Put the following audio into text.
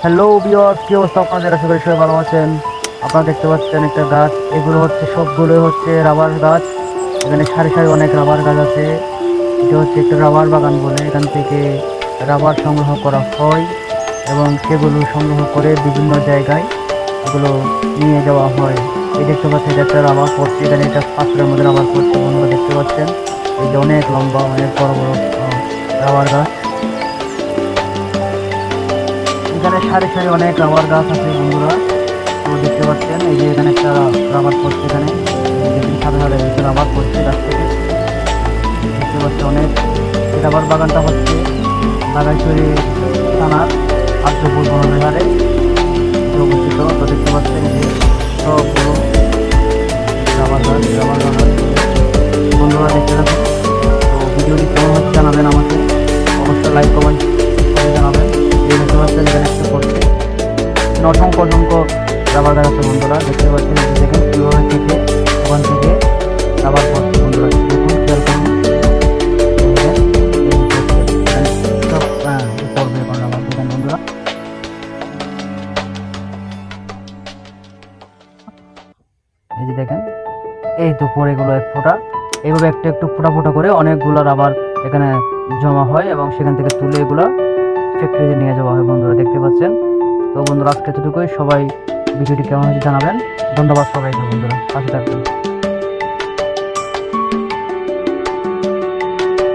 Hello viewers, কি অবস্থা আপনাদের? আশা করি সবাই ভালো আছেন। আপনারা দেখতে পাচ্ছেন একটা গাছ, এগুলো হচ্ছে সবগুলো হচ্ছে রাবার গাছ। এখানে সারি সারি অনেক রাবার গাছ আছে। এটা হচ্ছে একটা রাবার বাগান বলে। এখান থেকে রাবার সংগ্রহ করা হয় এবং সেগুলো সংগ্রহ করে বিভিন্ন জায়গায় এগুলো নিয়ে যাওয়া হয়। এই দেখতে পাচ্ছেন এটা একটা রাবার পড়ছে, এখানে এটা পাথরের মধ্যে রাবার পড়ছে বন্ধুরা দেখতে পাচ্ছেন। এই যে অনেক লম্বা, অনেক বড় বড় রাবার গাছ। এখানে সারি সারি অনেক রাবার গাছ আছে বন্ধুরা। তো দেখতে পাচ্ছেন এই যে এখানে একটা রাবার পড়ছে, এখানে দেখুন সাদা সাদা কিছু রাবার পড়ছে গাছ থেকে। দেখতে পাচ্ছি অনেক। এই রাবার বাগানটা হচ্ছে বাগাইছড়ি থানার আর্যপুর বনবিহারে অবস্থিত। তো দেখতে পাচ্ছেন এই যে সবগুলো রাবার গাছ, রাবার বাগান বন্ধুরা দেখতে থাকুন। তো ভিডিওটি কেমন হচ্ছে জানাবেন আমাকে, অবশ্যই লাইক কমেন্ট করে জানাবেন। এই দেখতে পাচ্ছেন এখানে একটা পড়ছে, অসংখ্য অসংখ্য রাবার গাছ আছে বন্ধুরা দেখতে পাচ্ছেন। দেখেন কীভাবে থেকে ওখান থেকে রাবার পড়ছে বন্ধুরা, দেখুন খেয়াল করুন। বন্ধুরা এই যে দেখেন, এই তো পরে এগুলো এক ফোঁটা, এইভাবে একটু একটু ফোঁটা ফোঁটা করে অনেকগুলো রাবার এখানে জমা হয় এবং সেখান থেকে তুলে এগুলো ফ্যাক্টরিতে নিয়ে যাওয়া হয় বন্ধুরা দেখতে পাচ্ছেন। তো বন্ধুরা আজকে এতটুকুই। সবাই ভিডিওটি কেমন হয়েছে জানাবেন। ধন্যবাদ সবাইকে বন্ধুরা, পাশে থাকবেন।